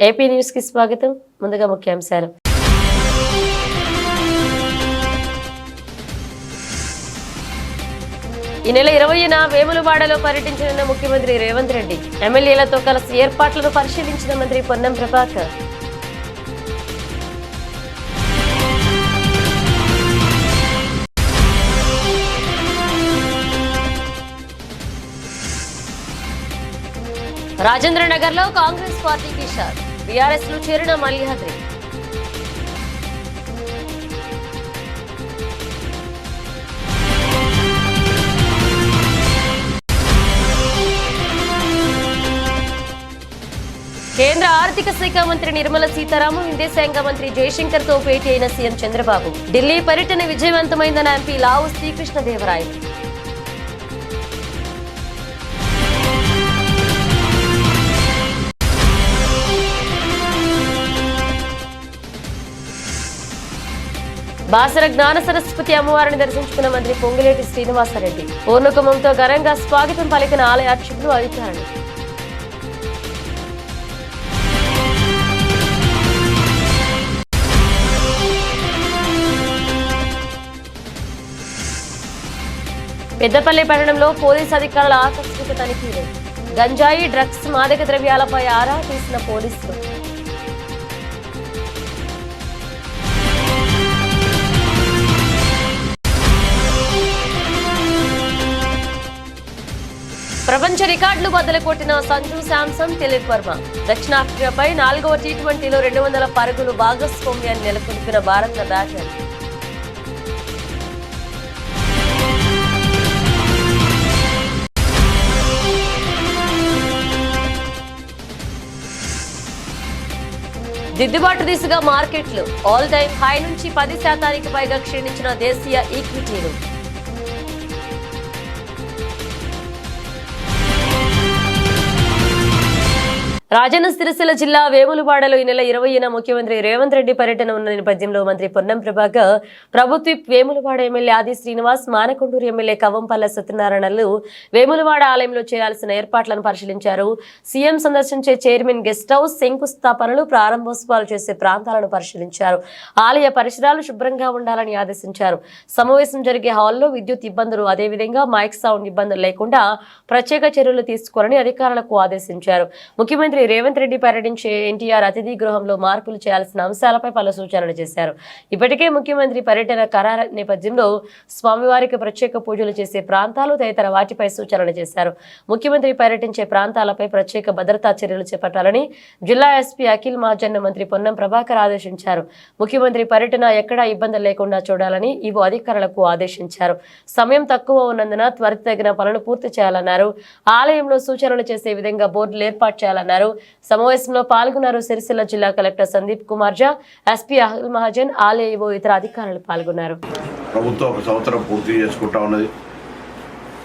AP news కి స్వాగతం. ముందుగా ముఖ్యాంశాలు. ఈ నెల 20న వేములవాడలో పర్యటించనున్న ముఖ్యమంత్రి రేవంత్ రెడ్డి. ఎమ్మెల్యేలతో కలిసి ఏర్పాట్లను పరిశీలించిన మంత్రి పొన్నం ప్రభాకర్. రాజేంద్రనగర్ లో కాంగ్రెస్ పార్టీకి షాక్. బీఆర్ఎస్ లో చేరిన మల్లిహాద్రి. కేంద్ర ఆర్థిక శాఖ మంత్రి నిర్మలా సీతారామన్ విదేశాంగ మంత్రి జయశంకర్ తో భేటీ అయిన సీఎం చంద్రబాబు. ఢిల్లీ పర్యటన విజయవంతమైందన్న ఎంపీ లావు శ్రీకృష్ణదేవరాయలు. బాసర జ్ఞాన సరస్వతి అమ్మవారిని దర్శించుకున్న మంత్రి పొంగులేటి శ్రీనివాసరెడ్డి. పూర్ణకుమంతో ఘనంగా స్వాగతం పలికిన ఆలయ అర్చకులు, అధికారులు. పెద్దపల్లి పట్టణంలో పోలీసు అధికారుల ఆకస్మిక తనిఖీలు. గంజాయి, డ్రగ్స్, మాదక ద్రవ్యాలపై ఆరా తీసిన పోలీసులు. ప్రపంచ రికార్డులు బద్దలు కొట్టిన సంజు శాంసన్, తిలక్ వర్మ. దక్షిణాఫ్రికాపై 4వ టీ20లో 200 పరుగులు భాగస్వామ్యాన్ని నెలకొల్పిన భారత బ్యాటర్. దిద్దుబాటు దిశగా మార్కెట్లు. ఆల్ టైమ్ హై నుంచి 10% పైగా క్షీణించిన దేశీయ ఈక్విటీలు. రాజన్న సిరిసిల్ల జిల్లా వేములవాడలో ఈ నెల 20న ముఖ్యమంత్రి రేవంత్ రెడ్డి పర్యటన ఉన్న నేపథ్యంలో మంత్రి పొన్నం ప్రభాకర్, ప్రభుత్వ వేములవాడ ఎమ్మెల్యే ఆది శ్రీనివాస్, మానకొండూరు ఎమ్మెల్యే కవంపల్ల సత్యనారాయణలు వేములవాడ ఆలయంలో చేయాల్సిన ఏర్పాట్లను పరిశీలించారు. సీఎం సందర్శించే చైర్మన్ గెస్ట్ హౌస్, శంకుస్థాపనలు, ప్రారంభోత్సవాలు చేసే ప్రాంతాలను పరిశీలించారు. ఆలయ పరిసరాలు శుభ్రంగా ఉండాలని ఆదేశించారు. సమావేశం జరిగే హాల్లో విద్యుత్ ఇబ్బందులు, అదేవిధంగా మైక్ సౌండ్ ఇబ్బందులు లేకుండా ప్రత్యేక చర్యలు తీసుకోవాలని అధికారులకు ఆదేశించారు. ముఖ్యమంత్రి రేవంత్ రెడ్డి పర్యటించే ఎన్టీఆర్ అతిథి గృహంలో మార్పులు చేయాల్సిన అంశాలపై పలు సూచనలు చేశారు. ఇప్పటికే ముఖ్యమంత్రి పర్యటన ఖరారు నేపథ్యంలో స్వామివారికి ప్రత్యేక పూజలు చేసే ప్రాంతాలు తదితర వాటిపై సూచనలు చేశారు. ముఖ్యమంత్రి పర్యటించే ప్రాంతాలపై ప్రత్యేక భద్రతా చర్యలు చేపట్టాలని జిల్లా ఎస్పీ అఖిల్ మహాజన్ మంత్రి పొన్నం ప్రభాకర్ ఆదేశించారు. ముఖ్యమంత్రి పర్యటన ఎక్కడా ఇబ్బంది లేకుండా చూడాలని ఈవో అధికారులకు ఆదేశించారు. సమయం తక్కువ ఉన్నందున త్వరితగిన పనులు పూర్తి చేయాలన్నారు. ఆలయంలో సూచనలు చేసే విధంగా బోర్డులు ఏర్పాటు చేయాలన్నారు. సమావేశంలో పాల్గొన్నారు సిరిసిల్ల జిల్లా కలెక్టర్ సందీప్ కుమార్ జా, ఎస్పీ అఖిల్ మహాజన్, ఆలయ ఈవో, ఇతర అధికారులు పాల్గొన్నారు. ప్రభుత్వం ఒక సంవత్సరం పూర్తి చేసుకుంటా ఉన్నది.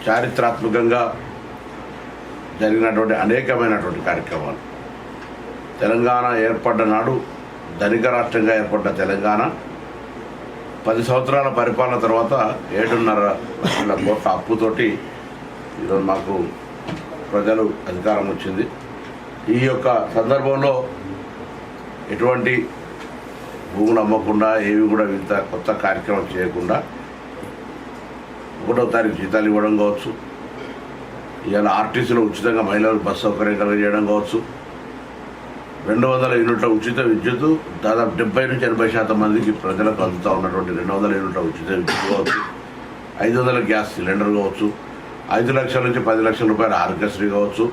చారిత్రాత్మకంగా జరిగినటువంటి అనేకమైనటువంటి కార్యక్రమాలు. తెలంగాణ ఏర్పడ్డ నాడు ధనిక రాష్ట్రంగా ఏర్పడ్డ తెలంగాణ 10 సంవత్సరాల పరిపాలన తర్వాత 7.5 లక్షల కోట్ల అప్పుతోటి ఈరోజు మాకు ప్రజలు అధికారం వచ్చింది. ఈ యొక్క సందర్భంలో ఎటువంటి భూములు అమ్మకుండా, ఏవి కూడా ఇంత కొత్త కార్యక్రమం చేయకుండా 1వ తారీఖు జీతాలు ఇవ్వడం కావచ్చు, ఇవాళ ఆర్టీసీలో ఉచితంగా మహిళలకు బస్సు సౌకర్యం కలిగజేయడం కావచ్చు, 200 యూనిట్ల ఉచిత విద్యుత్ దాదాపు 70 నుంచి 80% మందికి ప్రజలకు అందుతూ ఉన్నటువంటి 200 యూనిట్ల ఉచిత విద్యుత్ కావచ్చు, 500 గ్యాస్ సిలిండర్ కావచ్చు, 5 లక్షల నుంచి 10 లక్షల రూపాయల ఆరోగ్యశ్రీ కావచ్చు,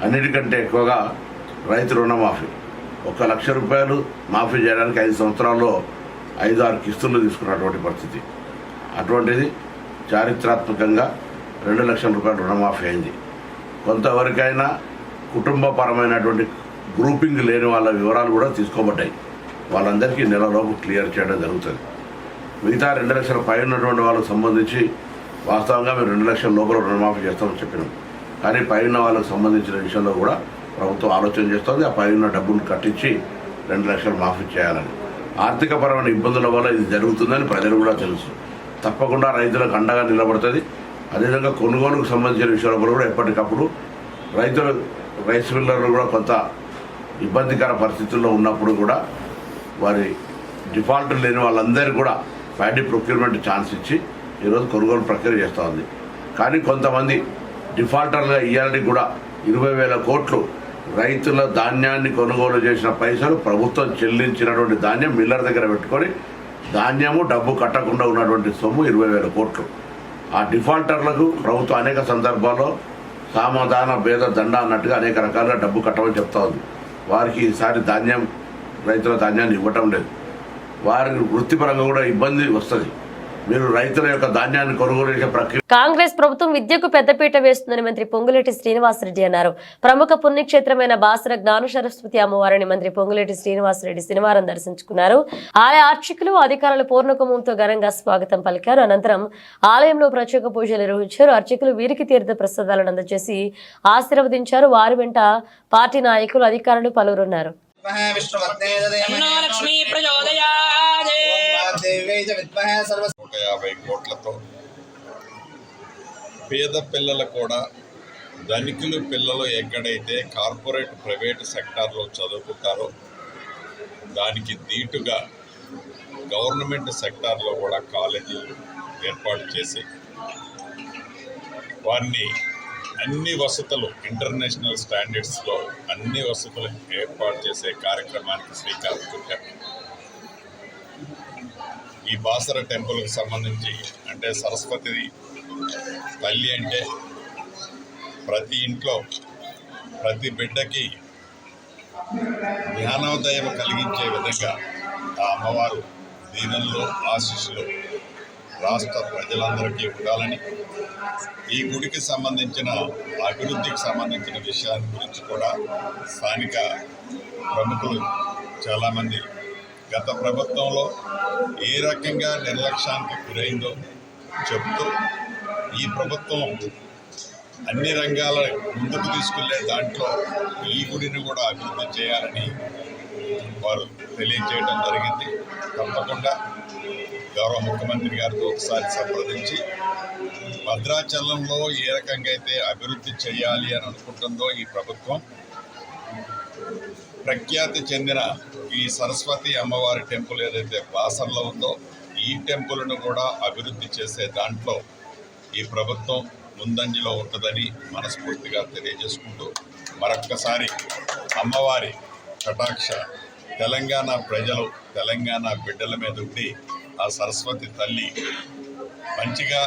అన్నిటికంటే ఎక్కువగా రైతు రుణమాఫీ 1 లక్ష రూపాయలు మాఫీ చేయడానికి 5 సంవత్సరాల్లో 5-6 కిస్తులు తీసుకున్నటువంటి పరిస్థితి. అటువంటిది చారిత్రాత్మకంగా 2 లక్షల రూపాయల రుణమాఫీ అయింది. కొంతవరకైనా కుటుంబపరమైనటువంటి గ్రూపింగ్ లేని వాళ్ళ వివరాలు కూడా తీసుకోబడ్డాయి. వాళ్ళందరికీ నెలలోపు క్లియర్ చేయడం జరుగుతుంది. మిగతా 2 లక్షల పై ఉన్నటువంటి వాళ్ళకు సంబంధించి వాస్తవంగా మేము 2 లక్షల లోపల రుణమాఫీ చేస్తామని చెప్పినాం. కానీ పైన వాళ్ళకు సంబంధించిన విషయంలో కూడా ప్రభుత్వం ఆలోచన చేస్తుంది. ఆ పైన డబ్బులు కట్టించి 2 లక్షలు మాఫీ చేయాలని. ఆర్థికపరమైన ఇబ్బందుల వల్ల ఇది జరుగుతుందని ప్రజలు కూడా తెలుసు. తప్పకుండా రైతులకు అండగా నిలబడుతుంది. అదేవిధంగా కొనుగోలుకు సంబంధించిన విషయాల కూడా ఎప్పటికప్పుడు రైతులు రైస్ మిల్లర్లు కూడా కొంత ఇబ్బందికర పరిస్థితుల్లో ఉన్నప్పుడు కూడా వారి డిఫాల్ట్ లేని వాళ్ళందరికీ కూడా ప్యాడీ ప్రొక్యూర్మెంట్ ఛాన్స్ ఇచ్చి ఈరోజు కొనుగోలు ప్రక్రియ చేస్తూ ఉంది. కానీ కొంతమంది డిఫాల్టర్లుగా ఇయ్యాలని కూడా 20,000 కోట్లు రైతుల ధాన్యాన్ని కొనుగోలు చేసిన పైసలు ప్రభుత్వం చెల్లించినటువంటి ధాన్యం మిల్లర్ దగ్గర పెట్టుకొని ధాన్యము డబ్బు కట్టకుండా ఉన్నటువంటి సొమ్ము 20,000 కోట్లు. ఆ డిఫాల్టర్లకు ప్రభుత్వం అనేక సందర్భాల్లో సామాధాన భేద దండ అన్నట్టుగా అనేక రకాలుగా డబ్బు కట్టమని చెప్తా ఉంది. వారికి ఈసారి రైతుల ధాన్యాన్ని ఇవ్వటం లేదు. వారి వృత్తిపరంగా కూడా ఇబ్బంది వస్తుంది. మీరు రైతుల యొక్క ధాన్యాన్ని కొనుగోలు చేసే ప్రక్రియ. కాంగ్రెస్ ప్రభుత్వం విద్యకు పెద్దపీట వేస్తుందని మంత్రి పొంగులేటి శ్రీనివాసరెడ్డి అన్నారు. ప్రముఖ పుణ్యక్షేత్రమైన బాసర జ్ఞాన సరస్వతి అమ్మవారిని మంత్రి పొంగులేటి శ్రీనివాసరెడ్డి శనివారం దర్శించుకున్నారు. ఆలయ అర్చకులు అధికారులు పూర్ణకుంభంతో ఘనంగా స్వాగతం పలికారు. అనంతరం ఆలయంలో ప్రత్యేక పూజలు నిర్వహించారు. అర్చకులు వీరికి తీర్థ ప్రసాదాలను అందజేసి ఆశీర్వదించారు. వారి వెంట పార్టీ నాయకులు అధికారులు పలువురున్నారు. 150 కోట్లతో పేద పిల్లలు కూడా ధనికులు పిల్లలు ఎక్కడైతే కార్పొరేట్ ప్రైవేట్ సెక్టార్లో చదువుకుంటారో దానికి దీటుగా గవర్నమెంట్ సెక్టార్లో కూడా కాలేజీలు ఏర్పాటు చేసి వారిని అన్ని వసతులు ఇంటర్నేషనల్ స్టాండర్డ్స్లో అన్ని వసతులు ఏర్పాటు చేసే కార్యక్రమానికి శ్రీకారం చుట్టాం. ఈ బాసర టెంపుల్కి సంబంధించి అంటే సరస్వతి తల్లి అంటే ప్రతి ఇంట్లో ప్రతి బిడ్డకి జ్ఞానోదయం కలిగించే విధంగా ఆ అమ్మవారు దీవెనలు ఆశీస్సులు రాష్ట్ర ప్రజలందరికీ ఉండాలని ఈ గుడికి సంబంధించిన అభివృద్ధికి సంబంధించిన విషయాన్ని గురించి కూడా స్థానిక ప్రముఖులు చాలామంది గత ప్రభుత్వంలో ఏ రకంగా నిర్లక్ష్యానికి గురైందో చెప్తూ ఈ ప్రభుత్వం అన్ని రంగాల ముందుకు తీసుకెళ్లే దాంట్లో ఈ గుడిని కూడా అభివృద్ధి చేయాలని వారు తెలియజేయడం జరిగింది. తప్పకుండా గౌరవ ముఖ్యమంత్రి గారితో ఒకసారి సంప్రదించి భద్రాచలంలో ఏ రకంగా అయితే అభివృద్ధి చేయాలి అని అనుకుంటుందో ఈ ప్రభుత్వం ప్రఖ్యాతి చెందిన ఈ సరస్వతి అమ్మవారి టెంపుల్ ఏదైతే బాసర్లో ఉందో ఈ టెంపుల్ను కూడా అభివృద్ధి చేసే దాంట్లో ఈ ప్రభుత్వం ముందంజలో ఉంటుందని మనస్ఫూర్తిగా తెలియజేసుకుంటూ మరొక్కసారి అమ్మవారి కటాక్ష తెలంగాణ ప్రజలు తెలంగాణ బిడ్డల మీద ఉండి ఆ సరస్వతి తల్లి మంచిగా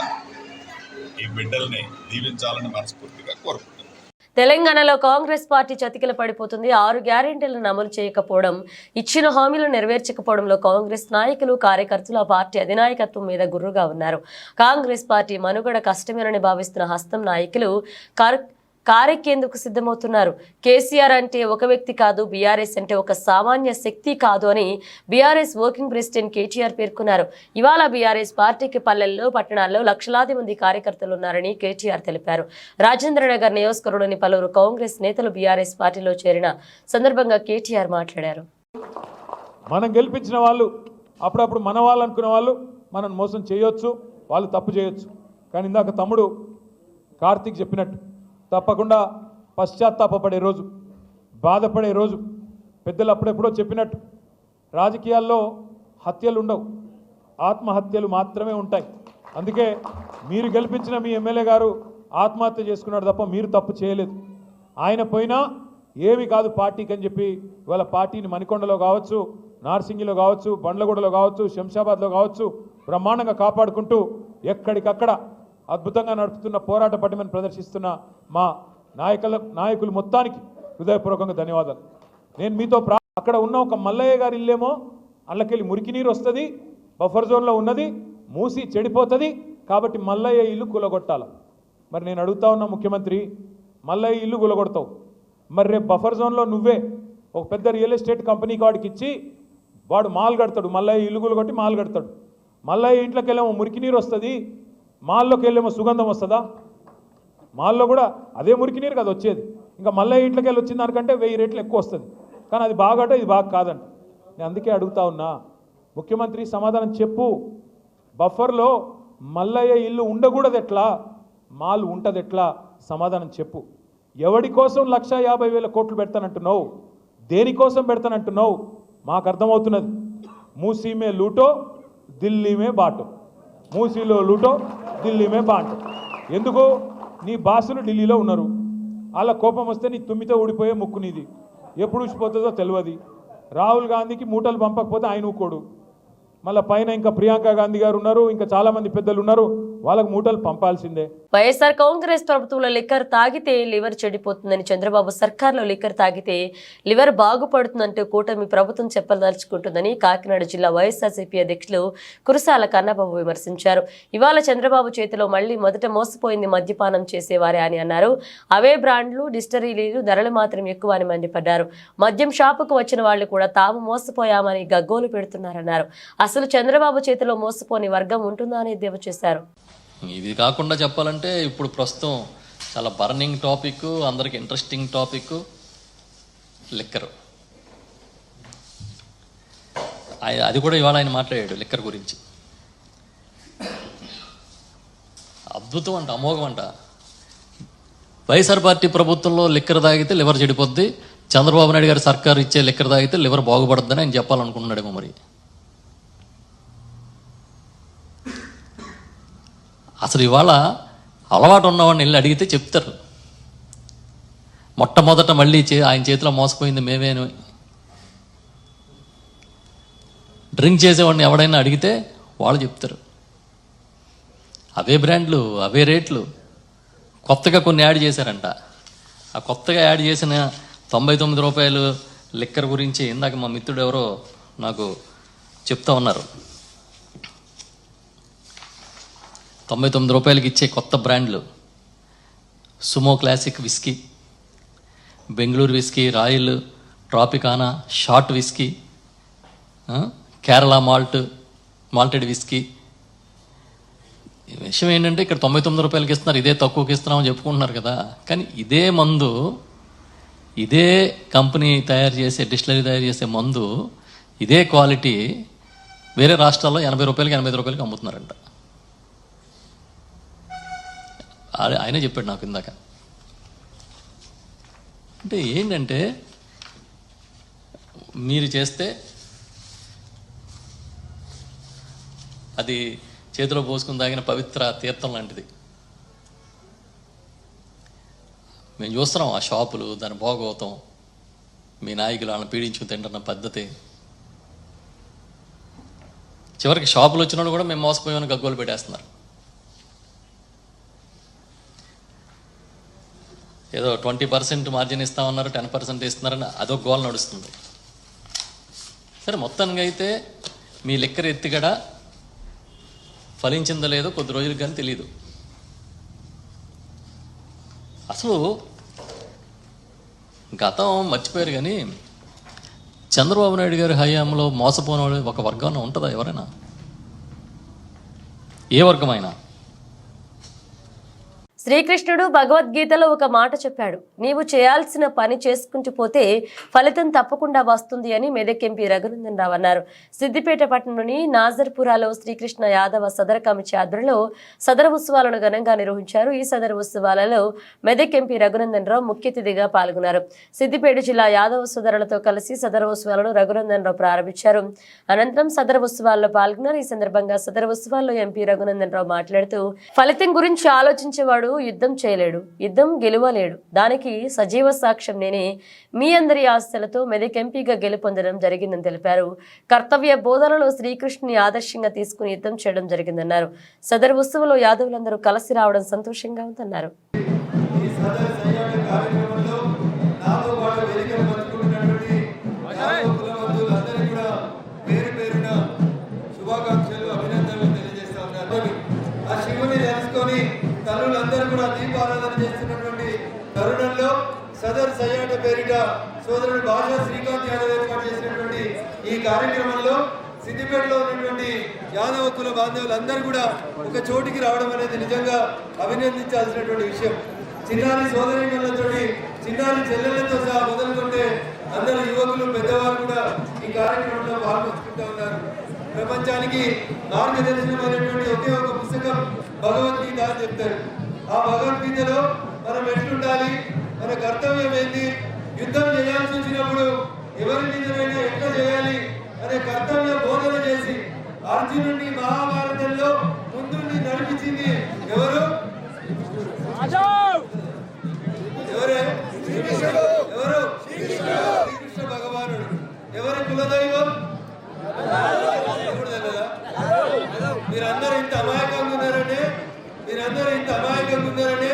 ఈ బిడ్డల్ని దీవించాలని మనస్ఫూర్తిగా కోరుకుంటున్నాను. తెలంగాణలో కాంగ్రెస్ పార్టీ చతికిల పడిపోతుంది. 6 గ్యారెంటీలను అమలు చేయకపోవడం, ఇచ్చిన హామీలను నెరవేర్చకపోవడంలో కాంగ్రెస్ నాయకులు కార్యకర్తలు ఆ పార్టీ అధినాయకత్వం మీద గుర్రుగా ఉన్నారు. కాంగ్రెస్ పార్టీ మనుగడ కష్టమేనని భావిస్తున్న హస్తం నాయకులు కారెక్కేందుకు సిద్ధమవుతున్నారు. కేసీఆర్ అంటే ఒక వ్యక్తి కాదు, బీఆర్ఎస్ అంటే ఒక సామాన్య శక్తి కాదు అని బీఆర్ఎస్ వర్కింగ్ ప్రెసిడెంట్ కేటీఆర్ పేర్కొన్నారు. ఇవాళ బీఆర్ఎస్ పార్టీకి పల్లెల్లో పట్టణాల్లో లక్షలాది మంది కార్యకర్తలు ఉన్నారని కేటీఆర్ తెలిపారు. రాజేంద్రనగర్ నియోజకవర్గంలోని పలువురు కాంగ్రెస్ నేతలు బీఆర్ఎస్ పార్టీలో చేరిన సందర్భంగా కేటీఆర్ మాట్లాడారు. మనం గెలిపించిన వాళ్ళు అప్పుడప్పుడు మన వాళ్ళు అనుకునే వాళ్ళు మనం మోసం చేయొచ్చు, వాళ్ళు తప్పు చేయొచ్చు. కానీ ఇందాక తమ్ముడు కార్తీక్ చెప్పినట్టు తప్పకుండా పశ్చాత్తాపపడే రోజు, బాధపడే రోజు. పెద్దలు అప్పుడెప్పుడో చెప్పినట్టు రాజకీయాల్లో హత్యలు ఉండవు, ఆత్మహత్యలు మాత్రమే ఉంటాయి. అందుకే మీరు గెలిపించిన మీ ఎమ్మెల్యే గారు ఆత్మహత్య చేసుకున్నాడు తప్ప మీరు తప్పు చేయలేదు. ఆయన పోయినా ఏమి కాదు పార్టీకి అని చెప్పి ఇవాళ పార్టీని మణికొండలో కావచ్చు, నార్సింగిలో కావచ్చు, బండ్లగూడలో కావచ్చు, శంషాబాద్లో కావచ్చు బ్రహ్మాండంగా కాపాడుకుంటూ ఎక్కడికక్కడ అద్భుతంగా నడుపుతున్న పోరాట పటిమను ప్రదర్శిస్తున్న మా నాయకులు మొత్తానికి హృదయపూర్వకంగా ధన్యవాదాలు. నేను మీతో అక్కడ ఉన్న ఒక మల్లయ్య గారి ఇల్లేమో అల్లకెళ్ళి మురికి నీరు వస్తుంది, బఫర్ జోన్లో ఉన్నది, మూసి చెడిపోతుంది, కాబట్టి మల్లయ్య ఇల్లు కూలగొట్టాలి. మరి నేను అడుగుతా ఉన్నా ముఖ్యమంత్రి, మల్లయ్య ఇల్లు కూలగొడతావు, మరి రేపు బఫర్ జోన్లో నువ్వే ఒక పెద్ద రియల్ ఎస్టేట్ కంపెనీకి వాడికి ఇచ్చి వాడు మాల్ కడతాడు, మల్లయ్య ఇల్లు కూలగొట్టి మాల్ కడతాడు. మల్లయ్య ఇంట్లోకి వెళ్ళేమో మురికి నీరు వస్తుంది, మాల్లోకి వెళ్ళేమో సుగంధం వస్తుందా? మాల్లో కూడా అదే మురికి నీరు కదా వచ్చేది. ఇంకా మళ్ళీ ఇంట్లోకి వెళ్ళి వచ్చిన దానికంటే 1000 రెట్లు ఎక్కువ వస్తుంది. కానీ అది బాగట, ఇది బాగా కాదంట. నేను అందుకే అడుగుతా ఉన్నా, ముఖ్యమంత్రి సమాధానం చెప్పు. బఫర్లో మల్లయ్య ఇల్లు ఉండకూడదు ఎట్లా, మాల్ ఉంటుంది ఎట్లా? సమాధానం చెప్పు. ఎవడి కోసం 1,50,000 కోట్లు పెడతానంటున్నావు? దేనికోసం పెడతానంటున్నావు మాకు అర్థమవుతున్నది. మూసీమే లూటో ఢిల్లీమే బాటో, మూసీలో లూటో ఢిల్లీమే బాటో. ఎందుకు? నీ బాసులు ఢిల్లీలో ఉన్నారు, వాళ్ళ కోపం వస్తే నీ తుమ్మితో ఊడిపోయే ముక్కు నీది, ఎప్పుడు ఊసిపోతుందో తెలియదు. రాహుల్ గాంధీకి మూటలు పంపకపోతే ఆయన ఊకోడు, మళ్ళీ పైన ఇంకా ప్రియాంక గాంధీ గారు ఉన్నారు, ఇంకా చాలా మంది పెద్దలు ఉన్నారు, వాళ్ళకు మూటలు పంపాల్సిందే. వైఎస్ఆర్ కాంగ్రెస్ ప్రభుత్వంలో లిక్కర్ తాగితే లివర్ చెడిపోతుందని, చంద్రబాబు సర్కార్లో లిక్కర్ తాగితే లివర్ బాగుపడుతుందంటూ కూటమి ప్రభుత్వం చెప్పదలుచుకుంటుందని కాకినాడ జిల్లా వైఎస్ఆర్సీపీ అధ్యక్షులు కురసాల కన్నబాబు విమర్శించారు. ఇవాళ చంద్రబాబు చేతిలో మళ్లీ మొదట మోసపోయింది మద్యపానం చేసేవారే అని అన్నారు. అవే బ్రాండ్లు, డిస్టరీలు, ధరలు మాత్రం ఎక్కువ అని మండిపడ్డారు. మద్యం షాపుకు వచ్చిన వాళ్లు కూడా తాము మోసపోయామని గగ్గోలు పెడుతున్నారన్నారు. అసలు చంద్రబాబు చేతిలో మోసపోని వర్గం ఉంటుందా అని ఎద్దేవా చేశారు. ఇది కాకుండా చెప్పాలంటే ఇప్పుడు ప్రస్తుతం చాలా బర్నింగ్ టాపిక్, అందరికి ఇంట్రెస్టింగ్ టాపిక్ లిక్కర్. అది కూడా ఇవాళ ఆయన మాట్లాడాడు లిక్కర్ గురించి. అద్భుతం అంట, అమోఘం అంట. వైఎస్ఆర్ పార్టీ ప్రభుత్వంలో లిక్కర్ తాగితే లివర్ చెడిపోద్ది, చంద్రబాబు నాయుడు గారి సర్కారు ఇచ్చే లిక్కర్ తాగితే లివర్ బాగుపడుద్దని ఆయన చెప్పాలనుకుంటున్నాడేమో మరి. అసలు ఇవాళ అలవాటు ఉన్నవాడిని వెళ్ళి అడిగితే చెప్తారు. మొట్టమొదట మళ్ళీ ఆయన చేతిలో మోసపోయింది మేమేను. డ్రింక్ చేసేవాడిని ఎవడైనా అడిగితే వాళ్ళు చెప్తారు. అవే బ్రాండ్లు, అవే రేట్లు. కొత్తగా కొన్ని యాడ్ చేశారంట. ఆ కొత్తగా యాడ్ చేసిన 99 రూపాయలు లిక్కర్ గురించి ఇందాక మా మిత్రుడు ఎవరో నాకు చెప్తా ఉన్నారు. 99 రూపాయలకి ఇచ్చే కొత్త బ్రాండ్లు Sumo classic whisky, Bengaluru whisky, royal, ట్రాపికానా, short whisky, Kerala malted whisky. విషయం ఏంటంటే ఇక్కడ 99 రూపాయలకి ఇస్తున్నారు, ఇదే తక్కువకి ఇస్తున్నామని చెప్పుకుంటున్నారు కదా. కానీ ఇదే మందు, ఇదే కంపెనీ తయారు చేసే, డిస్టిలరీ తయారు చేసే మందు, ఇదే క్వాలిటీ వేరే రాష్ట్రాల్లో 80 రూపాయలకి 85 రూపాయలకి అమ్ముతున్నారంట. ఆయనే చెప్పాడు నాకు ఇందాక. అంటే ఏంటంటే మీరు చేస్తే అది చేతిలో పోసుకుని తాగిన పవిత్ర తీర్థం లాంటిది. మేము చూస్తున్నాం ఆ షాపులు, దాని భోగవతం, మీ నాయకులు వాళ్ళని పీడించుకుని తింటున్న పద్ధతి. చివరికి షాపులు వచ్చినప్పుడు కూడా మేము మోసపోయామని గగ్గోలు పెట్టేస్తున్నారు. ఏదో 20% మార్జిన్ ఇస్తామన్నారు, 10% ఇస్తున్నారని అదొక గోల్ నడుస్తుంది. సరే, మొత్తానికి అయితే మీ లిక్కర్ ఎత్తిగడ ఫలించిందో లేదో కొద్ది రోజులకు కానీ తెలియదు. అసలు గతం మర్చిపోయారు కానీ చంద్రబాబు నాయుడు గారి హయాంలో మోసపోయిన ఒక వర్గం ఉంటుందా ఎవరైనా? ఏ వర్గమైనా? శ్రీకృష్ణుడు భగవద్గీతలో ఒక మాట చెప్పాడు, నీవు చేయాల్సిన పని చేసుకుంటూ పోతే ఫలితం తప్పకుండా వస్తుంది అని మెదక్ ఎంపీ రఘునందన్ రావు అన్నారు. సిద్దిపేట పట్టణంలోని నాజర్పురాలో శ్రీకృష్ణ యాదవ సదర కమిటీ ఆధ్వర్యంలో సదర ఉత్సవాలను ఘనంగా నిర్వహించారు. ఈ సదర ఉత్సవాలలో మెదక్ ఎంపీ రఘునందన్ రావు ముఖ్య అతిథిగా పాల్గొన్నారు. సిద్దిపేట జిల్లా యాదవ సోదరులతో కలిసి సదర ఉత్సవాలను రఘునందన్ రావు ప్రారంభించారు. అనంతరం సదర ఉత్సవాల్లో పాల్గొన్నారు. ఈ సందర్భంగా సదర ఉత్సవాల్లో ఎంపీ రఘునందన్ రావు మాట్లాడుతూ, ఫలితం గురించి ఆలోచించేవాడు యుద్ధం చేయలేడు, యుద్ధం గెలవలేడు, దానికి సజీవ సాక్ష్యం నేనే. మీ అందరి ఆశలతో మెదక్ ఎంపీగా గెలుపొందడం జరిగిందని తెలిపారు. కర్తవ్య బోధనలో శ్రీకృష్ణుని ఆదర్శంగా తీసుకుని యుద్ధం చేయడం జరిగిందన్నారు. సదరు ఉత్సవంలో యాదవులందరూ కలిసి రావడం సంతోషంగా ఉందన్నారు. తల్లులందరూ కూడా దీపారాధన చేస్తున్నటువంటి తరుణంలో సదర్ సయ్యాట పేరిట సోదరుడు భాషా శ్రీకాంత్ యాదవ్ ఏర్పాటు చేసినటువంటి ఈ కార్యక్రమంలో సిద్దిపేటలో ఉన్నటువంటి యాదవ కుల బాంధవులందరూ కూడా ఒక చోటికి రావడం అనేది నిజంగా అభినందించాల్సినటువంటి విషయం. చిన్నారి సోదరిమణులతోటి, చిన్నారి చెల్లెళ్లతో సహా మొదలుకుంటే అందరు యువకులు, పెద్దవారు కూడా ఈ కార్యక్రమంలో పాల్గొంచుకుంటూ ఉన్నారు. ప్రపంచానికి మార్గదర్శనమైనటువంటి ఒకే ఒక పుస్తకం భగవద్గీత అని చెప్తారు. ఆ భగవద్గీతలో మనం ఎట్లుండాలి, మన కర్తవ్యం ఏంటి, యుద్ధం చేయాల్సి వచ్చినప్పుడు ఎవరి మీదనైనా ఎట్లా చేయాలి అనే కర్తవ్య బోధన చేసి అర్జునుడిని మహాభారతంలో ముందుండి నడిపించింది ఎవరు? ఎవరే? ఎవరు? శ్రీకృష్ణ భగవానుడు. ఎవరి కులదైవం? మీరందరూ ఇంత అమాయకంగా ఉన్నారని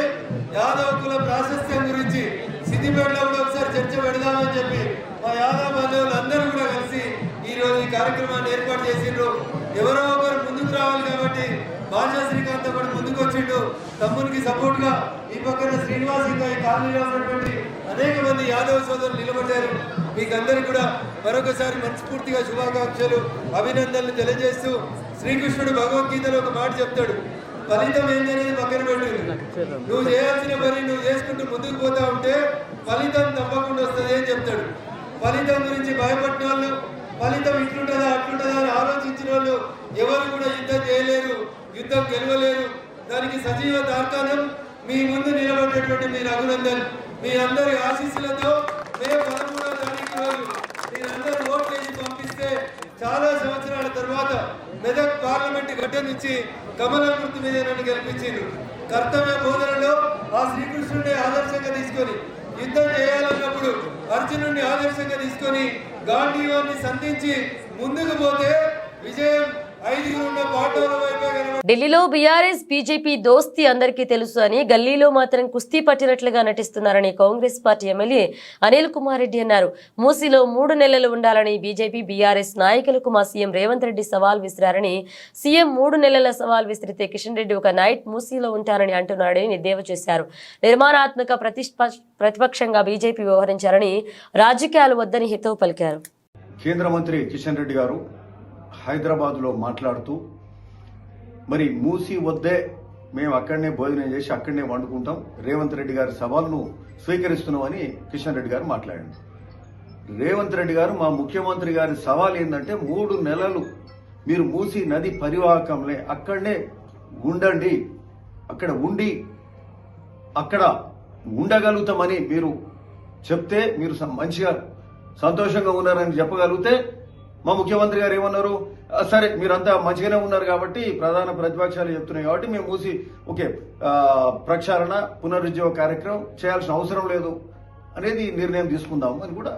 యాదవ కుల ప్రాశస్త్యం గురించి సిద్దిపేటలో కూడా ఒకసారి చర్చ పెడదామని చెప్పి మా యాదవ బంధువులు అందరూ కూడా కలిసి ఈ రోజు ఈ కార్యక్రమాన్ని ఏర్పాటు చేసిండ్రు. ఎవరో ఒకరు ముందుకు రావాలి కాబట్టి భాషా శ్రీకాంత్ కూడా ముందుకు వచ్చిండు. తమ్మునికి సపోర్ట్ గా ఈ పక్కన శ్రీనివాస్ ఇంకా ఈ కాలనీలో ఉన్నటువంటి అనేక మంది యాదవ సోదరులు నిలబడ్డారు. మీకందరికీ కూడా మరొకసారి మనస్ఫూర్తిగా శుభాకాంక్షలు, అభినందనలు తెలియజేస్తూ శ్రీకృష్ణుడు భగవద్గీతలో ఒక మాట చెప్తాడు, ఫలితం ఏంటనేది పక్కన పెట్టు. నువ్వు చేయాల్సిన పని నువ్వు చేసుకుంటూ ముందుకు పోతా ఉంటే ఫలితం తప్పకుండా వస్తుంది అని చెప్తాడు. ఫలితం గురించి భయపడిన వాళ్ళు, ఫలితం ఇట్లుంటుందా అట్లుంటుందా అని ఆలోచించిన వాళ్ళు ఎవరు కూడా యుద్ధం చేయలేరు, యుద్ధం గెలవలేరు. దానికి సజీవ తార్కాణం మీ ముందు నిలబడేటువంటి మీ రఘునందన్. మీ అందరి ఆశీస్సులతో మే 13వ తారీఖు రోజు మీరందరూ ఓట్లు వేసి పంపిస్తే చాలా సంవత్సరాల తర్వాత మెదక్ పార్లమెంట్ గడ్డ నుంచి కమలం గుర్తు మీద నన్ను గెలిపించింది. కర్తవ్య బోధనలో ఆ శ్రీకృష్ణుడిని ఆదర్శంగా తీసుకొని యుద్ధం చేయాలన్నప్పుడు అర్జునుడిని ఆదర్శంగా తీసుకొని గాంధీవాన్ని సంధించి ముందుకు పోతే విజయం ఐదుగురున్న పాటల వైపే కనబడింది. ఢిల్లీలో బీఆర్ఎస్ బీజేపీ దోస్తీ అందరికీ తెలుసు అని, గల్లీలో మాత్రం కుస్తీ పట్టినట్లుగా నటిస్తున్నారని కాంగ్రెస్ పార్టీ ఎమ్మెల్యే అనిల్ కుమార్ రెడ్డి అన్నారు. మూసీలో 3 నెలలు ఉండాలని బీజేపీ బీఆర్ఎస్ నాయకులకు మా సీఎం రేవంత్ రెడ్డి సవాల్ విసిరారని, సీఎం 3 నెలల సవాల్ విసిరితే కిషన్ రెడ్డి ఒక నైట్ మూసీలో ఉంటారని అంటున్నాడని ఎద్దేవా చేశారు. నిర్మాణాత్మక ప్రతిపక్షంగా బీజేపీ వ్యవహరించారని, రాజకీయాలు వద్దని హితవు పలికారు. కేంద్ర మంత్రి కిషన్ రెడ్డి గారు హైదరాబాద్లో మాట్లాడుతూ మరి మూసి వద్దే మేము అక్కడనే భోజనం చేసి అక్కడనే వండుకుంటాం, రేవంత్ రెడ్డి గారి సవాల్ను స్వీకరిస్తున్నామని కిషన్ రెడ్డి గారు మాట్లాడారు. రేవంత్ రెడ్డి గారు మా ముఖ్యమంత్రి గారి సవాల్ ఏంటంటే 3 నెలలు మీరు మూసి నది పరివాహకంలో అక్కడనే ఉండండి, అక్కడ ఉండి అక్కడ ఉండగలుగుతామని మీరు చెప్తే, మీరు మంచిగా సంతోషంగా ఉన్నారని చెప్పగలిగితే, మా ముఖ్యమంత్రి గారు ఏమన్నారు, సరే మీరంతా మంచిగానే ఉన్నారు కాబట్టి ప్రధాన ప్రతిపక్షాలు చెప్తున్నాయి కాబట్టి మేము మూసి ఓకే ప్రక్షాళన పునరుజ్జీవ కార్యక్రమం చేయాల్సిన అవసరం లేదు అనేది నిర్ణయం తీసుకుందాము అని కూడా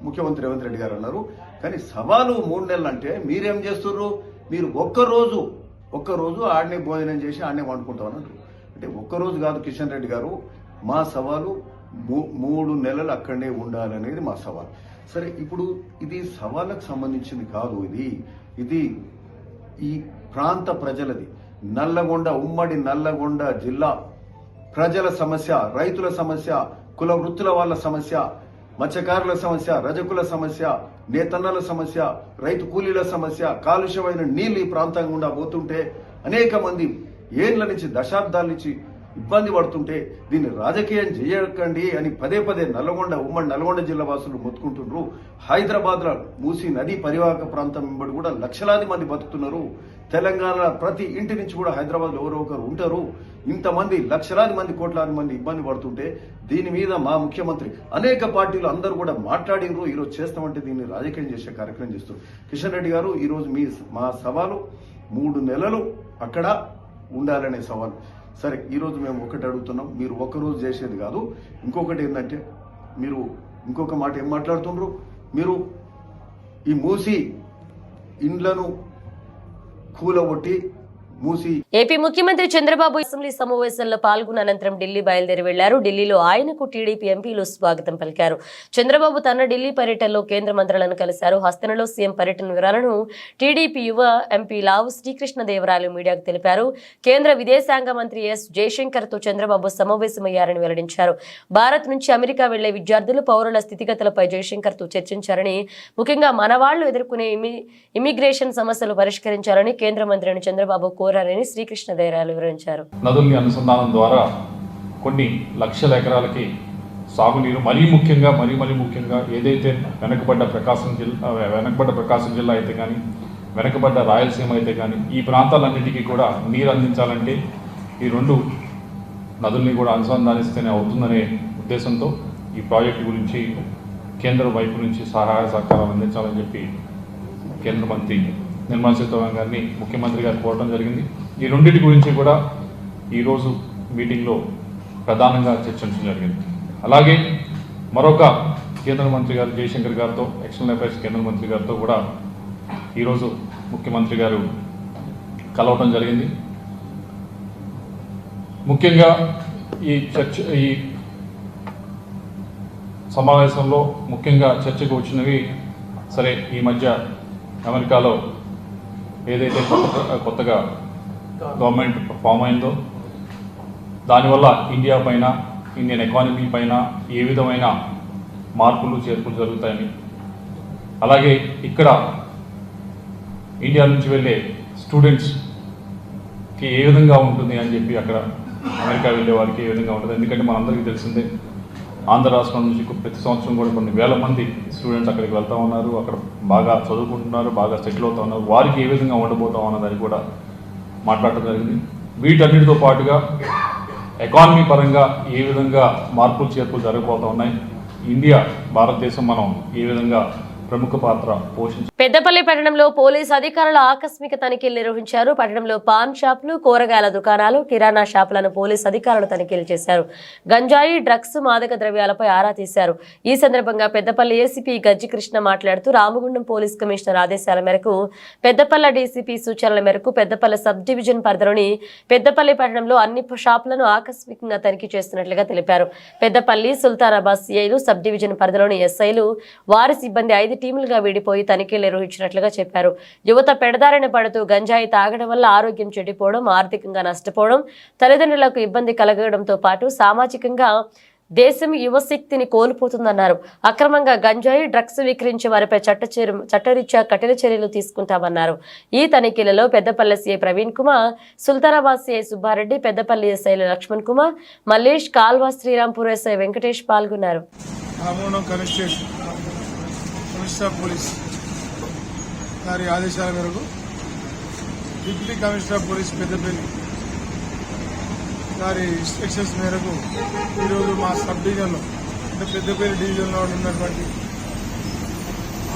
ముఖ్యమంత్రి రేవంత్ రెడ్డి గారు అన్నారు. కానీ సవాలు 3 నెలలు అంటే మీరేం చేస్తున్నారు, మీరు ఒక్కరోజు ఆడనే భోజనం చేసి ఆడనే వండుకుంటామని అంటారు. అంటే ఒక్కరోజు కాదు కిషన్ రెడ్డి గారు, మా సవాలు 3 నెలలు అక్కడనే ఉండాలనేది మా సవాల్. సరే, ఇప్పుడు ఇది సవాళ్ళకు సంబంధించింది కాదు, ఇది ఈ ప్రాంత ప్రజలది. నల్లగొండ, ఉమ్మడి నల్లగొండ జిల్లా ప్రజల సమస్య, రైతుల సమస్య, కుల వృత్తుల వాళ్ళ సమస్య, మత్స్యకారుల సమస్య, రజకుల సమస్య, నేతన్నల సమస్య, రైతు కూలీల సమస్య, కాలుష్యమైన నీళ్లు ఈ ప్రాంతం గుండా పోతుంటే అనేక మంది ఏళ్ల నుంచి దశాబ్దాల నుంచి ఇబ్బంది పడుతుంటే దీన్ని రాజకీయం చేయకండి అని పదే ఉమ్మడి నల్గొండ జిల్లా వాసులు మొత్తుకుంటున్నారు. హైదరాబాద్ లో మూసీ నది పరివాహక ప్రాంతం వెంబడి కూడా లక్షలాది మంది బతుకుతున్నారు. తెలంగాణ ప్రతి ఇంటి నుంచి కూడా హైదరాబాద్ లో ఎవరో ఒకరు ఉంటారు. ఇంతమంది లక్షలాది మంది, కోట్లాది మంది ఇబ్బంది పడుతుంటే దీని మీద మా ముఖ్యమంత్రి అనేక పార్టీలు అందరూ కూడా మాట్లాడినరు. ఈరోజు చేస్తామంటే దీన్ని రాజకీయం చేసే కార్యక్రమం చేస్తారు. కిషన్ రెడ్డి గారు, ఈరోజు మా సవాలు 3 నెలలు అక్కడ ఉండాలనే సవాలు. సరే, ఈరోజు మేము ఒకటి అడుగుతున్నాం, మీరు ఒక్కరోజు చేసేది కాదు. ఇంకొకటి ఏంటంటే, మీరు ఇంకొక మాట ఏం మాట్లాడుతున్నారు, మీరు ఈ మూసి ఇండ్లను కూలగొట్టి మూసి. ఏపీ ముఖ్యమంత్రి చంద్రబాబు అసెంబ్లీ సమావేశంలో పాల్గొన్న అనంతరం ఢిల్లీ బయలుదేరి వెళ్లారు. ఢిల్లీలో ఆయనకు టీడీపీ ఎంపీలు స్వాగతం పలికారు. చంద్రబాబు తన ఢిల్లీ పర్యటనలో కేంద్ర మంత్రులను కలిశారు. హస్తనలో సీఎం పర్యటన వివరాలను టీడీపీ యువ ఎంపీ లావు శ్రీకృష్ణదేవరాయలు మీడియాకు తెలిపారు. కేంద్ర విదేశాంగ మంత్రి ఎస్ జయశంకర్ తో చంద్రబాబు సమావేశమయ్యారని వెల్లడించారు. భారత్ నుంచి అమెరికా వెళ్లే విద్యార్థులు, పౌరుల స్థితిగతులపై జయశంకర్ తో చర్చించారని, ముఖ్యంగా మనవాళ్లు ఎదుర్కొనే ఇమిగ్రేషన్ సమస్యలు పరిష్కరించాలని కేంద్ర మంత్రిని చంద్రబాబు కోరారని శ్రీకృష్ణదేవరాయలు వివరించారు. నదుల్ని అనుసంధానం ద్వారా కొన్ని లక్షల ఎకరాలకి సాగునీరు, మరీ ముఖ్యంగా ఏదైతే వెనకబడ్డ ప్రకాశం జిల్లా అయితే కానీ, వెనకబడ్డ రాయలసీమ అయితే కానీ, ఈ ప్రాంతాలన్నిటికీ కూడా నీరు అందించాలంటే ఈ 2 నదుల్ని కూడా అనుసంధానిస్తేనే అవుతుందనే ఉద్దేశంతో ఈ ప్రాజెక్టు గురించి కేంద్రం వైపు నుంచి సహాయ సహకారాలు అందించాలని చెప్పి కేంద్ర మంత్రి నిర్మలా సీతారామన్ గారిని ముఖ్యమంత్రి గారు కోరడం జరిగింది. ఈ రెండింటి గురించి కూడా ఈరోజు మీటింగ్లో ప్రధానంగా చర్చించడం జరిగింది. అలాగే మరొక కేంద్ర మంత్రి గారు జయశంకర్ గారితో, ఎక్స్టర్నల్ అఫైర్స్ కేంద్ర మంత్రి గారితో కూడా ఈరోజు ముఖ్యమంత్రి గారు కలవడం జరిగింది. ముఖ్యంగా ఈ సమావేశంలో ముఖ్యంగా చర్చకు వచ్చినవి, సరే ఈ మధ్య అమెరికాలో ఏదైతే కొత్తగా గవర్నమెంట్ ఫామ్ అయిందో దానివల్ల ఇండియా పైన, ఇండియన్ ఎకానమీ పైన ఏ విధమైన మార్పులు చేర్పులు జరుగుతాయని, అలాగే ఇక్కడ ఇండియా నుంచి వెళ్ళే స్టూడెంట్స్కి ఏ విధంగా ఉంటుంది అని చెప్పి, అక్కడ అమెరికా వెళ్ళే వారికి ఏ విధంగా ఉంటుంది. ఎందుకంటే మనందరికీ తెలిసిందే, ఆంధ్ర రాష్ట్రం నుంచి ప్రతి సంవత్సరం కూడా కొన్ని వేల మంది స్టూడెంట్స్ అక్కడికి వెళ్తూ ఉన్నారు, అక్కడ బాగా చదువుకుంటున్నారు, బాగా సెటిల్ అవుతూ ఉన్నారు. వారికి ఏ విధంగా ఉండబోతాం అన్నదాన్ని కూడా మాట్లాడటం జరిగింది. వీటన్నిటితో పాటుగా ఎకానమీ పరంగా ఏ విధంగా మార్పులు చేర్పులు జరగబోతూ ఉన్నాయి, ఇండియా, భారతదేశం మనం ఏ విధంగా ప్రముఖ పాత్ర పోషించారు. పెద్దపల్లి పట్టణంలో పోలీసు అధికారులు ఆకస్మిక తనిఖీలు నిర్వహించారు. పట్టణంలో పాన్ షాపులు, కూరగాయల దుకాణాలు, కిరాణా షాపులను పోలీసు అధికారులు తనిఖీలు చేశారు. గంజాయి, డ్రగ్స్, మాదక ద్రవ్యాలపై ఆరా తీశారు. ఈ సందర్భంగా పెద్దపల్లి ఏసీపీ గజ్జి కృష్ణ మాట్లాడుతూ, రామగుండం పోలీస్ కమిషనర్ ఆదేశాల మేరకు, పెద్దపల్లి డీసీపీ సూచనల మేరకు పెద్దపల్లి సబ్ డివిజన్ పరిధిలోని పెద్దపల్లి పట్టణంలో అన్ని షాపులను ఆకస్మికంగా తనిఖీ చేస్తున్నట్లుగా తెలిపారు. పెద్దపల్లి, సుల్తానాబాద్ సిఐలు, సబ్ డివిజన్ పరిధిలోని ఎస్ఐలు, వారి సిబ్బంది 5 టీములుగా విడిపోయి తనిఖీలు నిర్వహించినట్లుగా చెప్పారు. యువత పెడదారిన పడుతూ గంజాయి తాగడం వల్ల ఆరోగ్యం చెడిపోవడం, ఆర్థికంగా నష్టపోవడం, తల్లిదండ్రులకు ఇబ్బంది కలగడంతో పాటు సామాజికంగా దేశం యువశక్తిని కోల్పోతుందన్నారు. అక్రమంగా గంజాయి, డ్రగ్స్ విక్రయించే వారిపై చట్టరీత్యా కఠిన చర్యలు తీసుకుంటామన్నారు. ఈ తనిఖీలలో పెద్దపల్లి సిఐ ప్రవీణ్ కుమార్, సుల్తానాబాద్ సిఐ సుబ్బారెడ్డి, పెద్దపల్లి ఎస్ఐలు లక్ష్మణ్ కుమార్, మల్లేష్, కాల్వా శ్రీరాంపూర్ ఎస్ఐ వెంకటేష్ పాల్గొన్నారు. పోలీస్ గారి ఆదేశాల మేరకు deputy commissioner of police Peddapalli గారి ఇన్స్ట్రక్షన్స్ మేరకు ఈరోజు మా సబ్ డివిజన్లో, అంటే పెద్దపల్లి డివిజన్లో ఉన్నటువంటి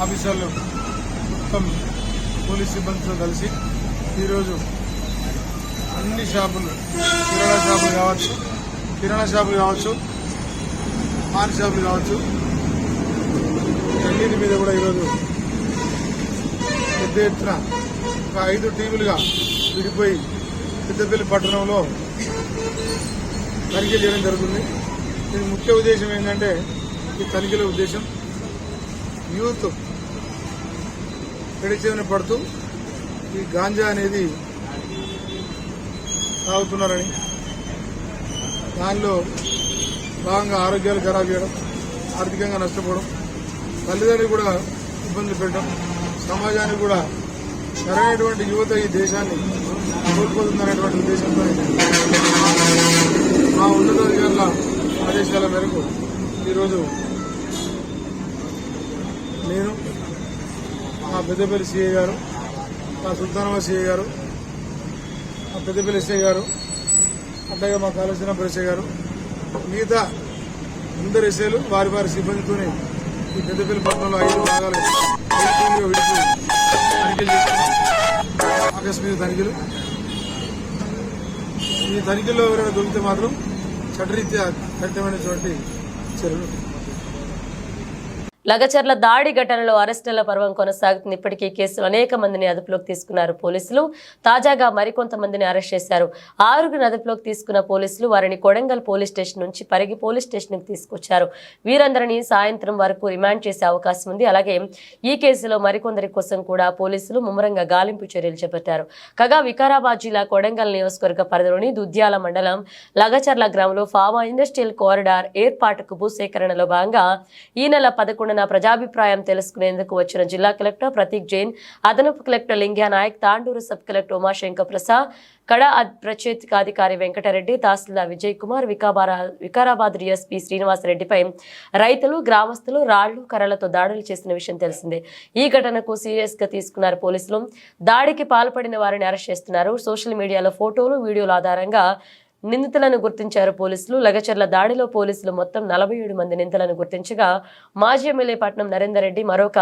ఆఫీసర్లు మొత్తం పోలీస్ సిబ్బందితో కలిసి ఈరోజు అన్ని షాపులు, కిరాణా షాపులు కావచ్చు, పాన్ షాపులు కావచ్చు, అన్నింటి మీద కూడా ఈరోజు పెద్ద ఎత్తున ఒక 5 టీములుగా విడిపోయి పెద్దపల్లి పట్టణంలో తనిఖీ చేయడం జరుగుతుంది. దీని ముఖ్య ఉద్దేశం ఏంటంటే, ఈ తనిఖీల ఉద్దేశం యూత్ పెడిచేవిన పడుతూ ఈ గాంజా అనేది తాగుతున్నారని, దానిలో భాగంగా ఆరోగ్యాలు ఖరాబ్ చేయడం, ఆర్థికంగా నష్టపోవడం, తల్లిదండ్రులు కూడా ఇబ్బందులు పెట్టడం, సమాజానికి కూడా సరైనటువంటి యువత ఈ దేశాన్ని కోల్పోతుందనేటువంటి ఉద్దేశంతో మా ఉన్నతాధికారుల ఆదేశాల మేరకు ఈరోజు నేను, మా పెద్దపల్లి సిఐ గారు, మా సుల్తానాబాద్ సిఐ గారు, మా పెద్దపల్లి ఎస్ఐ గారు, అట్లాగే మా కాళేశ్వరం ఎస్ఐ గారు, మిగతా అందరు ఎస్ఐలు వారి వారి సిబ్బందితోనే ఈ పెద్దపల్లి పట్టణంలో 5 భాగాలు విడిపోయి తనిఖీలు చేస్తున్నాం. ఆకస్మిక తనిఖీలు. ఈ తనిఖీల్లో ఎవరైనా దొరికితే మాత్రం చట్టరీత్యా కఠినమైనటువంటి చర్యలు. లగచర్ల దాడి ఘటనలో అరెస్టుల పర్వం కొనసాగుతుంది. ఇప్పటికీ కేసులో అనేక మందిని అదుపులోకి తీసుకున్నారు పోలీసులు. తాజాగా మరికొంతమందిని అరెస్ట్ చేశారు. 6గురిని అదుపులోకి తీసుకున్న పోలీసులు వారిని కొడంగల్ పోలీస్ స్టేషన్ నుంచి పరిగి పోలీస్ స్టేషన్ కు తీసుకొచ్చారు. వీరందరినీ సాయంత్రం వరకు రిమాండ్ చేసే అవకాశం ఉంది. అలాగే ఈ కేసులో మరికొందరి కోసం కూడా పోలీసులు ముమ్మరంగా గాలింపు చర్యలు చేపట్టారు. కాగా వికారాబాద్ జిల్లా కొడంగల్ నియోజకవర్గ పరిధిలోని దుద్యాల మండలం లగచర్ల గ్రామంలో ఫార్మా ఇండస్ట్రియల్ కారిడార్ ఏర్పాటుకు భూసేకరణలో భాగంగా ఈ నెల 11న ప్రజాభిప్రాయం తెలుసుకునేందుకు వచ్చిన జిల్లా కలెక్టర్ ప్రతీక్ జైన్, అదనపు collector Lingya Naik, Tandur sub collector Umashankar Prasad, కడ ప్రత్యేకాధికారి వెంకటరెడ్డి, తహసీల్దార్ విజయ్ కుమార్, వికారాబాద్ డీఎస్పీ శ్రీనివాసరెడ్డిపై రైతులు, గ్రామస్తులు రాళ్లు, కర్రలతో దాడులు చేసిన విషయం తెలిసిందే. ఈ ఘటనకు సీరియస్ గా తీసుకున్నారు పోలీసులు. దాడికి పాల్పడిన వారిని అరెస్ట్ చేస్తున్నారు. సోషల్ మీడియాలో ఫోటోలు, వీడియోల ఆధారంగా నిందితులను గుర్తించారు పోలీసులు. లగచర్ల దాడిలో పోలీసులు మొత్తం 47 మంది నిందితులను గుర్తించగా మాజీ ఎమ్మెల్యే పట్నం నరేందర్ రెడ్డి మరొక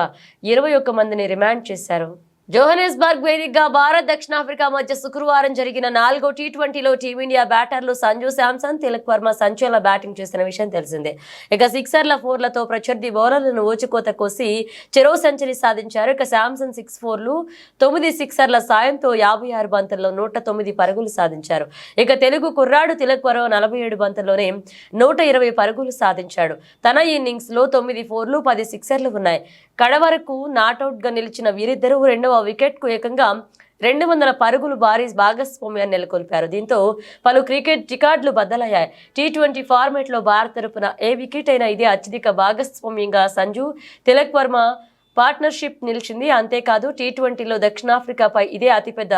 21 మందిని రిమాండ్ చేశారు. జోహెనెస్బర్గ్ వేదికగా భారత్ దక్షిణాఫ్రికా మధ్య శుక్రవారం జరిగిన 4వ టీ20లో టీమిండియా బ్యాటర్లు సంజు శాంసన్, తిలక్ వర్మ సంచలన బ్యాటింగ్ చేసిన విషయం తెలిసిందే. ఇక సిక్సర్ల 4లతో ప్రత్యర్థి బౌలర్లను ఊచుకోత కోసి చెరో సెంచరీ సాధించారు. ఇక శాంసన్ 6 4లు 9 సిక్సర్ల సాయంతో 56 బంతుల్లో 109 పరుగులు సాధించారు. ఇక తెలుగు కుర్రాడు తిలక్ వర్మ 47 బంతుల్లోనే 120 పరుగులు సాధించాడు. తన ఇన్నింగ్స్ లో 9 4లు 10 సిక్సర్లు ఉన్నాయి. కడ వరకు నాటౌట్ గా నిలిచిన వీరిద్దరూ రెండవ వికెట్ కు ఏకంగా 200 పరుగులు భారీ భాగస్వామ్యాన్ని నెలకొల్పారు. దీంతో పలు క్రికెట్ రికార్డులు బద్దలయ్యాయి. టీ20 ఫార్మాట్ లో భారత్ తరపున ఏ వికెట్ అయినా ఇదే అత్యధిక భాగస్వామ్యంగా సంజు, తిలక్ వర్మ పార్ట్నర్షిప్ నిలిచింది. అంతేకాదు టీ20లో దక్షిణాఫ్రికాపై ఇదే అతిపెద్ద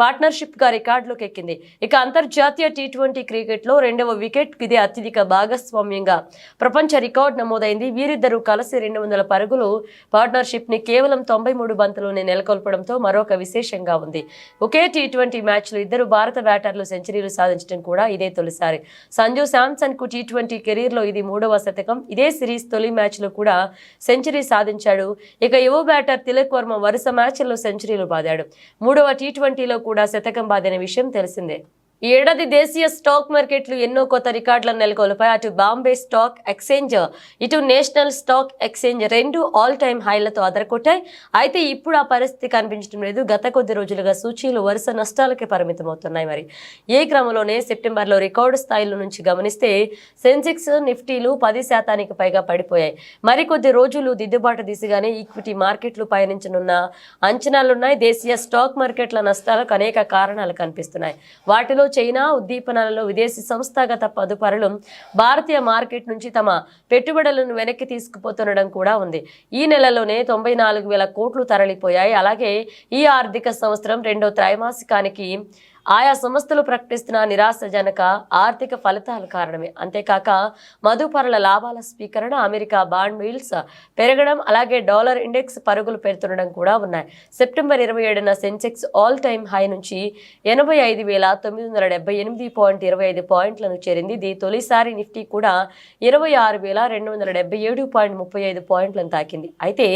పార్ట్నర్షిప్ గా రికార్డులోకి ఎక్కింది. ఇక అంతర్జాతీయ టీ20 క్రికెట్లో రెండవ వికెట్ ఇదే అత్యధిక భాగస్వామ్యంగా ప్రపంచ రికార్డు నమోదైంది. వీరిద్దరూ కలిసి 200 పరుగులు పార్ట్నర్షిప్ ని కేవలం 93 బంతుల్లోనే నెలకొల్పడంతో మరొక విశేషంగా ఉంది. ఒకే టీ20 మ్యాచ్ లో ఇద్దరు భారత బ్యాటర్లు సెంచరీలు సాధించడం కూడా ఇదే తొలిసారి. సంజు శాంసన్ కు టీ20 కెరీర్ లో ఇది 3వ శతకం. ఇదే సిరీస్ తొలి మ్యాచ్ లో కూడా సెంచరీ సాధించాడు. ఇక యువ బ్యాటర్ తిలక్ వర్మ వరుస మ్యాచ్ల్లో సెంచరీలు బాదాడు. 3వ టీ20లో కూడా శతకం బాదిన విషయం తెలిసిందే. ఈ ఏడాది దేశీయ స్టాక్ మార్కెట్లు ఎన్నో కొత్త రికార్డులను నెలకొల్పాయి. అటు బాంబే స్టాక్ ఎక్స్చేంజ్, ఇటు నేషనల్ స్టాక్ ఎక్స్చేంజ్ రెండు ఆల్ టైమ్ హైలతో అదరకొట్టాయి. అయితే ఇప్పుడు ఆ పరిస్థితి కనిపించడం లేదు. గత కొద్ది రోజులుగా సూచీలు వరుస నష్టాలకే పరిమితమవుతున్నాయి. మరి ఈ క్రమంలోనే సెప్టెంబర్లో రికార్డు స్థాయిల నుంచి గమనిస్తే సెన్సెక్స్, నిఫ్టీలు 10% పైగా పడిపోయాయి. మరికొద్ది రోజులు దిద్దుబాటు దిశగానే ఈక్విటీ మార్కెట్లు పయనించనున్న అంచనాలున్నాయి. దేశీయ స్టాక్ మార్కెట్ల నష్టాలకు అనేక కారణాలు కనిపిస్తున్నాయి. వాటిలో చైనా ఉద్దీపనలలో విదేశీ సంస్థాగత పదుపరులు భారతీయ మార్కెట్ నుంచి తమ పెట్టుబడులను వెనక్కి తీసుకుపోతుండడం కూడా ఉంది. ఈ నెలలోనే 94,000 కోట్లు తరలిపోయాయి. అలాగే ఈ ఆర్థిక సంవత్సరం రెండో త్రైమాసికానికి ఆయా సంస్థలు ప్రకటిస్తున్న నిరాశజనక ఆర్థిక ఫలితాల కారణమే. అంతేకాక మదుపరుల లాభాల స్వీకరణ, అమెరికా బాండ్ ఈల్డ్స్ పెరగడం, అలాగే డాలర్ ఇండెక్స్ పరుగులు పెడుతుండడం కూడా ఉన్నాయి. సెప్టెంబర్ 27న సెన్సెక్స్ ఆల్ టైమ్ హై నుంచి 85,978.25 పాయింట్లను చేరింది. ఇది తొలిసారి. నిఫ్టీ కూడా 26,277.35 పాయింట్లను తాకింది. అయితే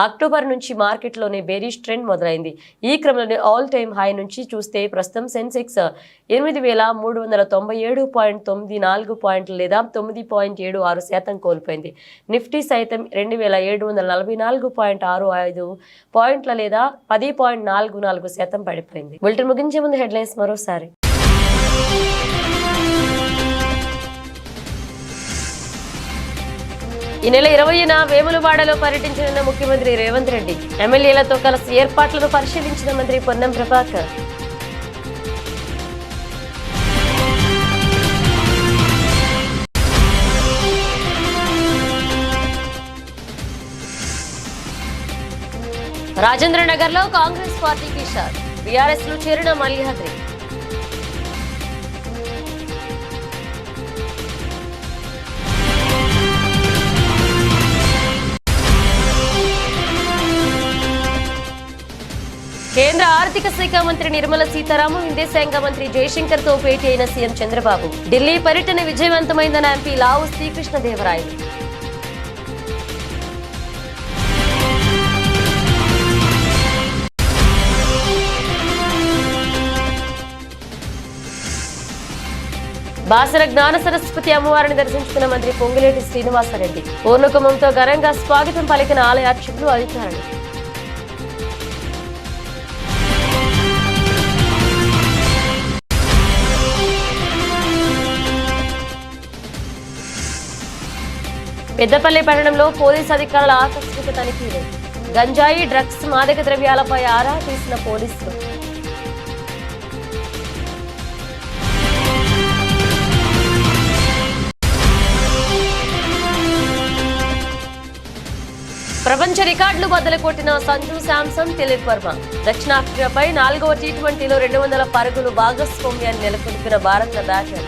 అక్టోబర్ నుంచి మార్కెట్లోనే బేరిష్ ట్రెండ్ మొదలైంది. ఈ క్రమంలోనే ఆల్ టైమ్ హై నుంచి చూస్తే ప్రస్తుతం సెన్సెక్స్ 8,397.94 పాయింట్లు లేదా 9.76% కోల్పోయింది. నిఫ్టీ సైతం 2,744.65 పాయింట్ల లేదా 10.44% పడిపోయింది. బులెటిన్ ముగించే ముందు హెడ్లైన్స్ మరోసారి. ఈ నెల 20న వేములవాడలో పర్యటించనున్న ముఖ్యమంత్రి రేవంత్ రెడ్డి. ఎమ్మెల్యేలతో కలిసి ఏర్పాట్లను పరిశీలించిన మంత్రి పొన్నం ప్రభాకర్. రాజేంద్రనగర్ లో కాంగ్రెస్ పార్టీకి షాక్. బీఆర్ఎస్ లో చేరిన మల్లిహాద్రి. కేంద్ర ఆర్థిక శాఖ మంత్రి నిర్మలా సీతారామన్, విదేశాంగ మంత్రి జయశంకర్ తో భేటీ అయిన సీఎం చంద్రబాబు. ఢిల్లీ పర్యటన విజయవంతమైందన్న ఎంపీ లావు శ్రీకృష్ణదేవరాయలు. బాసర జ్ఞాన సరస్వతి అమ్మవారిని దర్శించుకున్న మంత్రి పొంగులేటి శ్రీనివాసరెడ్డి. పూర్ణకుంభంతో ఘనంగా స్వాగతం పలికిన ఆలయ అర్చకులు, అధికారులు. పెద్దపల్లి పట్టణంలో పోలీసు అధికారుల ఆకస్మిక తనిఖీలు. గంజాయి, డ్రగ్స్, మాదక ద్రవ్యాలపై ఆరా తీసిన పోలీసులు. ప్రపంచ రికార్డులు బద్దలు కొట్టిన సంజు శాంసన్, తిలక్ వర్మ. దక్షిణాఫ్రికాపై 4వ టీ20లో 200 పరుగులు భాగస్వామ్యాన్ని నెలకొల్పిన భారత బ్యాటర్.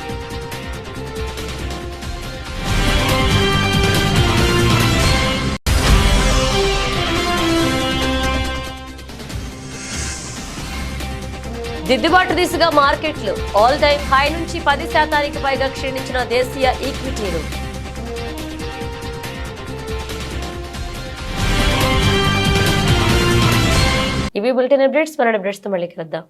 దిద్దుబాటు దిశగా మార్కెట్లు ఆల్ టైమ్ హై నుంచి 10% పైగా క్షీణించిన దేశీయ ఈక్విటీలు. ఇవి బులెటిన్ అప్డేట్స్. మన అప్డేట్స్ తో మళ్ళీ కలుద్దాం.